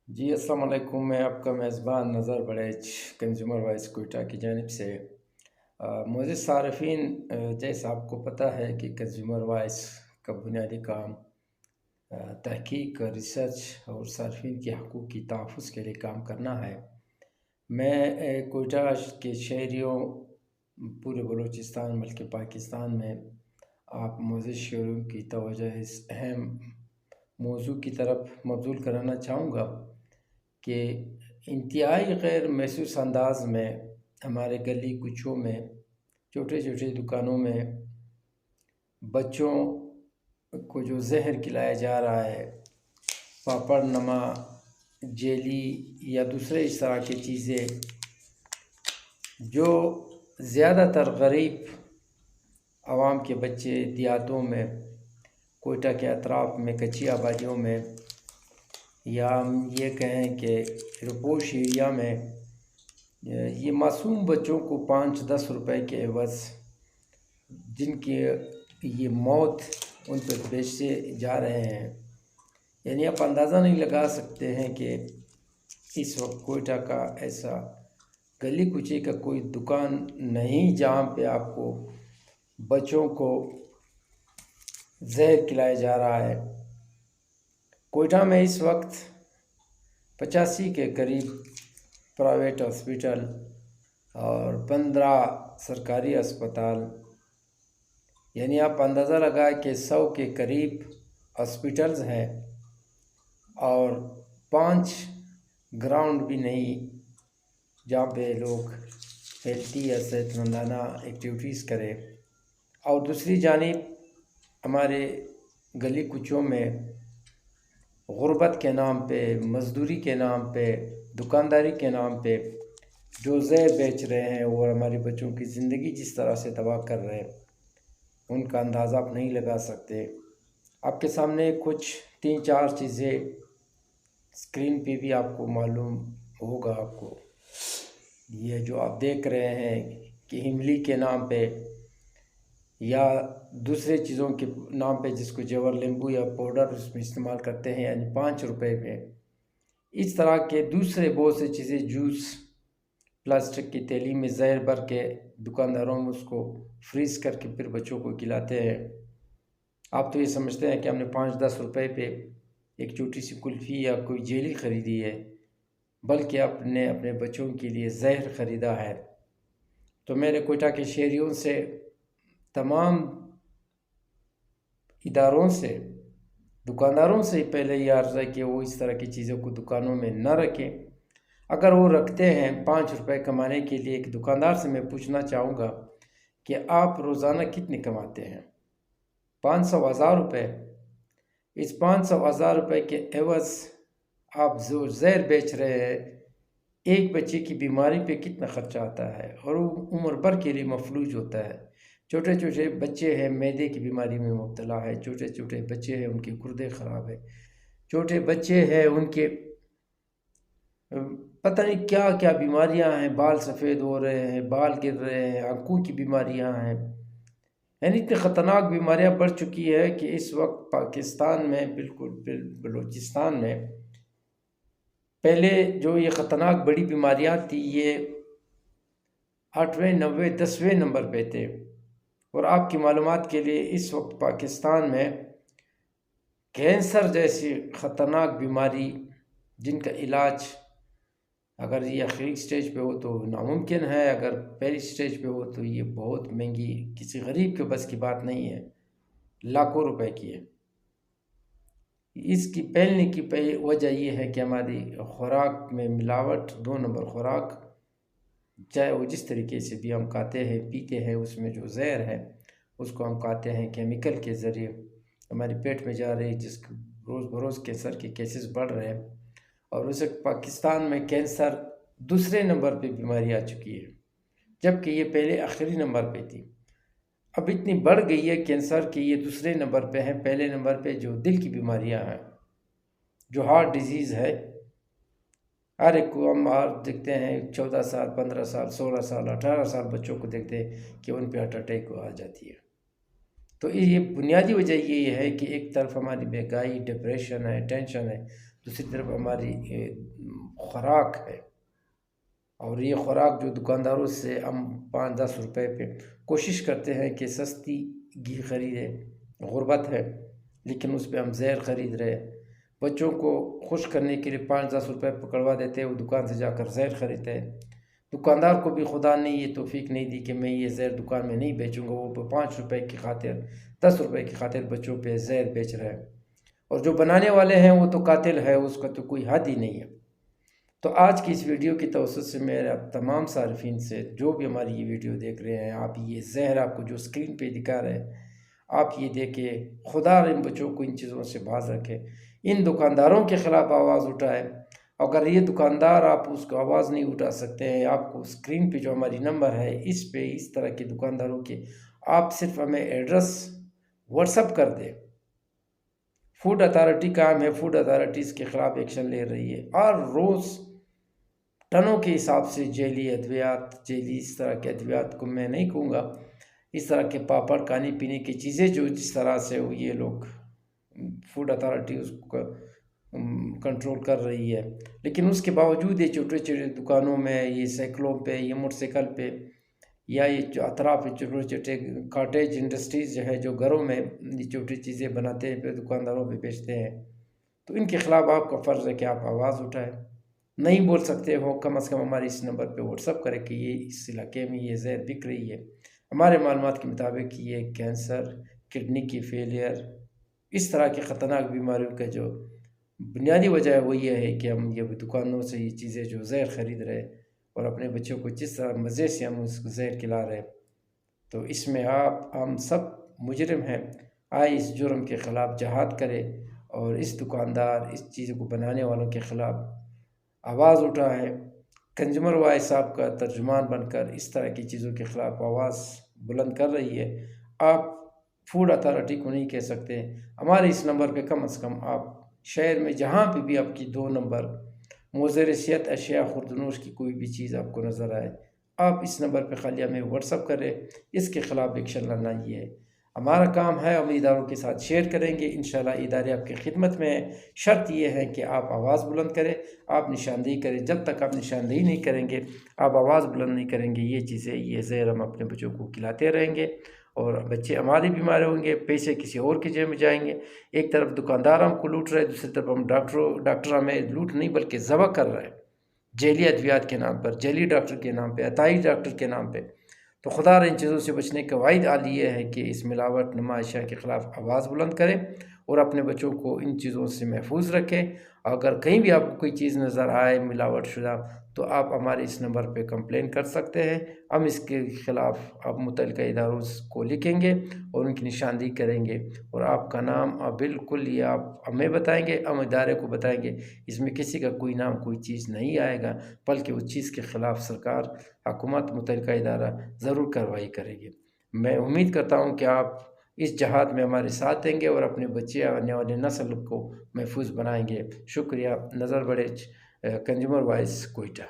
جی السلام علیکم، میں آپ کا میزبان نظر بڑیچ کنزیومر وائس کوئٹہ کی جانب سے معزز صارفین، جیسا آپ کو پتہ ہے کہ کنزیومر وائس کا بنیادی کام تحقیق، ریسرچ اور صارفین کے حقوق کی تحفظ کے لیے کام کرنا ہے۔ میں کوئٹہ کے شہریوں، پورے بلوچستان بلکہ پاکستان میں آپ معزز شہریوں کی توجہ اس اہم موضوع کی طرف مبذول کرانا چاہوں گا کہ انتہائی غیر محسوس انداز میں ہمارے گلی کوچوں میں، چھوٹے چھوٹے دکانوں میں بچوں کو جو زہر کھلایا جا رہا ہے، پاپڑ نما، جیلی یا دوسرے اس طرح کی چیزیں، جو زیادہ تر غریب عوام کے بچے دیہاتوں میں، کوئٹہ کے اطراف میں، کچی آبادیوں میں، یا ہم یہ کہیں کہ رپوش ایریا میں، یہ معصوم بچوں کو 5-10 روپے کے عوض جن کی یہ موت ان پہ بیچتے جا رہے ہیں۔ یعنی آپ اندازہ نہیں لگا سکتے ہیں کہ اس وقت کوئٹہ کا ایسا گلی کوچے کا کوئی دکان نہیں جہاں پہ آپ کو بچوں کو زہر کھلایا جا رہا ہے۔ کوئٹہ میں اس وقت 85 کے قریب پرائیویٹ ہاسپٹل اور 15 سرکاری اسپتال، یعنی آپ اندازہ لگائیں کہ 100 کے قریب ہاسپٹلز ہیں اور 5 گراؤنڈ بھی نہیں جہاں پہ لوگ ہیلتھی یا صحت مندانہ ایکٹیویٹیز کرے۔ اور دوسری جانب ہمارے گلی کوچوں میں غربت کے نام پہ، مزدوری کے نام پہ، دکانداری کے نام پہ جو زہر بیچ رہے ہیں اور ہمارے بچوں کی زندگی جس طرح سے تباہ کر رہے ہیں، ان کا اندازہ آپ نہیں لگا سکتے۔ آپ کے سامنے کچھ 3-4 چیزیں اسکرین پہ بھی آپ کو معلوم ہوگا۔ آپ کو یہ جو آپ دیکھ رہے ہیں کہ املی کے نام پہ یا دوسرے چیزوں کے نام پہ، جس کو جور لیمبو یا پاؤڈر اس میں استعمال کرتے ہیں، یعنی 5 روپے میں، اس طرح کے دوسرے بہت سے چیزیں، جوس پلاسٹک کی تھیلی میں زہر بھر کے دکانداروں میں اس کو فریز کر کے پھر بچوں کو کھلاتے ہیں۔ آپ تو یہ سمجھتے ہیں کہ ہم نے 5-10 روپے پہ ایک چھوٹی سی کلفی یا کوئی جیلی خریدی ہے، بلکہ آپ نے اپنے بچوں کے لیے زہر خریدا ہے۔ تو میرے کوئٹہ کے شہریوں سے، تمام اداروں سے، دکانداروں سے پہلے یہ عرض ہے کہ وہ اس طرح کی چیزوں کو دکانوں میں نہ رکھیں۔ اگر وہ رکھتے ہیں 5 روپے کمانے کے لیے، ایک دکاندار سے میں پوچھنا چاہوں گا کہ آپ روزانہ کتنے کماتے ہیں؟ 500-1000 روپے۔ اس 500-1000 روپے کے عوض آپ جو زہر بیچ رہے ہیں، ایک بچے کی بیماری پہ کتنا خرچہ آتا ہے، اور وہ عمر بھر کے لیے مفلوج ہوتا ہے۔ چھوٹے چھوٹے بچے ہیں، معدے کی بیماری میں مبتلا ہے، چھوٹے چھوٹے بچے ہیں، ان کے گردے خراب ہیں، چھوٹے بچے ہیں، ان کے پتہ نہیں کیا کیا بیماریاں ہیں، بال سفید ہو رہے ہیں، بال گر رہے ہیں، آنکھوں کی بیماریاں ہیں، یعنی اتنی خطرناک بیماریاں بڑھ چکی ہے کہ اس وقت پاکستان میں، بالکل بلوچستان میں، پہلے جو یہ خطرناک بڑی بیماریاں تھی، یہ 8ویں 9ویں 10ویں نمبر پہ تھے۔ اور آپ کی معلومات کے لیے اس وقت پاکستان میں کینسر جیسی خطرناک بیماری، جن کا علاج اگر یہ آخری سٹیج پہ ہو تو ناممکن ہے، اگر پہلی سٹیج پہ ہو تو یہ بہت مہنگی، کسی غریب کے بس کی بات نہیں ہے، لاکھوں روپے کی ہے۔ اس کی پھیلنے کی وجہ یہ ہے کہ ہماری خوراک میں ملاوٹ، 2 نمبر خوراک، چاہے وہ جس طریقے سے بھی ہم کھاتے ہیں پیتے ہیں، اس میں جو زہر ہے اس کو ہم کھاتے ہیں کیمیکل کے ذریعے، ہمارے پیٹ میں جا رہے، جس روز بروز کینسر کے کیسز بڑھ رہے ہیں۔ اور اس وقت پاکستان میں کینسر دوسرے نمبر پہ بیماری آ چکی ہے، جبکہ یہ پہلے آخری نمبر پہ تھی۔ اب اتنی بڑھ گئی ہے کینسر کہ یہ دوسرے نمبر پہ ہے۔ پہلے نمبر پہ جو دل کی بیماریاں ہیں، جو ہارٹ ڈیزیز ہے، ہر ایک کو ہم دیکھتے ہیں 14 سال 15 سال 16 سال 18 سال بچوں کو دیکھتے ہیں کہ ان پہ ہارٹ اٹیک آ جاتی ہے۔ تو یہ بنیادی وجہ یہ ہے کہ ایک طرف ہماری مہنگائی، ڈپریشن ہے، ٹینشن ہے، दूसरी तरफ हमारी खुराक है, और ये खुराक जो दुकानदारों से हम 5-10 रुपए पे कोशिश करते हैं कि सस्ती घी खरीदें, गुर्बत है, लेकिन उस पर हम जहर ख़रीद रहे। बच्चों को खुश करने के लिए 5-10 रुपए पकड़वा देते हैं, वो दुकान से जाकर जहर ख़रीदते हैं। दुकानदार को भी खुदा ने ये तौफीक नहीं दी कि मैं ये जहर दुकान में नहीं बेचूंगा, वो 5 रुपए की खातिर 10 रुपए की खातिर बच्चों पे जहर बेच रहा है। और जो बनाने वाले हैं वो तो कातिल है, उसका तो कोई हद ही नहीं है। तो आज की इस वीडियो की तवज्जो से मेरे तमाम सार्फिन से, जो भी हमारी ये वीडियो देख रहे हैं, आप ये जहर आपको जो स्क्रीन पे दिखा रहे हैं, आप ये देखें, खुदा इन बच्चों को इन चीज़ों से बाज रखे। इन दुकानदारों के ख़िलाफ़ आवाज़ उठाए। अगर ये दुकानदार आप उसको आवाज़ नहीं उठा सकते हैं, आपको स्क्रीन पे जो हमारी नंबर है, इस पे इस तरह के दुकानदारों के आप सिर्फ हमें एड्रेस व्हाट्सअप कर दें। फूड अथॉरिटी काम है, फूड अथॉरिटीज़ के ख़िलाफ़ एक्शन ले रही है, और रोज़ टनों के हिसाब से जेली अद्वियात, जेली इस तरह के अद्वियात को मैं नहीं कहूँगा, इस तरह के पापड़, खाने पीने की चीज़ें जो जिस तरह से ये लोग फूड अथॉरिटी उसको कंट्रोल कर रही है, लेकिन उसके बावजूद ये छोटे छोटे दुकानों में, ये साइकिलों पे, ये मोटरसाइकिल पे, या ये जो अतराफ छोटे छोटे कॉटेज इंडस्ट्रीज़ जो है, जो घरों में ये छोटी चीज़ें बनाते हैं, फिर दुकानदारों पे बेचते हैं, तो इनके ख़िलाफ़ आपका फ़र्ज़ है कि आप आवाज़ उठाएं। नहीं बोल सकते हो, कम से कम हमारे इस नंबर पे व्हाट्सअप करें कि ये इस इलाके में ये जहर बिक रही है। हमारे मालूमात के मुताबिक ये कैंसर, किडनी की फेलियर, इस तरह की ख़तरनाक बीमारियों का जो बुनियादी वजह है वो ये है कि हम ये दुकानों से ये चीज़ें जो जहर ख़रीद रहे और अपने बच्चों को जिस तरह मज़े से हम उस जहर खिला रहे, तो इसमें हम सब मुजरिम हैं। आए इस जुर्म के ख़िलाफ़ जहाद करें और इस दुकानदार, इस चीज़ों को बनाने वालों के ख़िलाफ़ आवाज़ उठा है। कंज्यूमर वाइस साहब का तर्जुमान बनकर इस तरह की चीज़ों के ख़िलाफ़ आवाज़ बुलंद कर रही है। आप फूड अथॉरिटी को नहीं कह सकते। हमारे इस नंबर पे कम से कम आप शहर में जहाँ पे भी आपकी 2 नंबर मुज़र सेहत अशिया खुर्दनोश की कोई भी चीज़ आपको नज़र आए, आप इस नंबर पे खाली हमें व्हाट्सअप करें। इसके ख़िलाफ़ एक्शन लाना ये है हमारा काम है। हम इदारों के साथ शेयर करेंगे, इंशाल्लाह इदारे आपकी खिदमत में है। शर्त यह है कि आप आवाज़ बुलंद करें, आप निशानदेही करें। जब तक आप निशानदेही नहीं करेंगे, आप आवाज़ बुलंद नहीं करेंगे, ये चीज़ें, ये जहर हम अपने बच्चों को खिलाते रहेंगे और बच्चे हमारे बीमार होंगे, पैसे किसी और की जेब में जाएंगे। एक तरफ दुकानदार हमको लूट रहे, दूसरी तरफ हम डॉक्टर हमें लूट नहीं बल्कि ज़बह कर रहे हैं, जेली अद्वियात के नाम पर, जेली डॉक्टर के नाम पर, अताई डॉक्टर के नाम पर। तो खुदा इन चीज़ों से बचने का वाहिद हल ये है कि इस मिलावट नुमा अशिया के ख़िलाफ़ आवाज़ बुलंद करें और अपने बच्चों को इन चीज़ों से महफूज रखें। अगर कहीं भी आपको कोई चीज़ नज़र आए मिलावट शुदा, तो आप हमारे इस नंबर पे कंप्लेन कर सकते हैं। हम इसके ख़िलाफ़ अब मुतल्लिका इदारों को लिखेंगे और उनकी निशानदेही करेंगे और आपका नाम बिल्कुल ये आप हमें बताएंगे, हम इदारे को बताएंगे। इसमें किसी का कोई नाम, कोई चीज़ नहीं आएगा, बल्कि उस चीज़ के ख़िलाफ़ सरकार, हुकूमत, मुतल्लिका इदारा ज़रूर कार्रवाई करेगी। मैं उम्मीद करता हूँ कि आप इस जहाद में हमारे साथ देंगे और अपने बच्चे, आने वाले नस्ल को महफूज बनाएंगे। शुक्रिया। नज़र बड़े कंज्यूमर वाइस, कोयटा।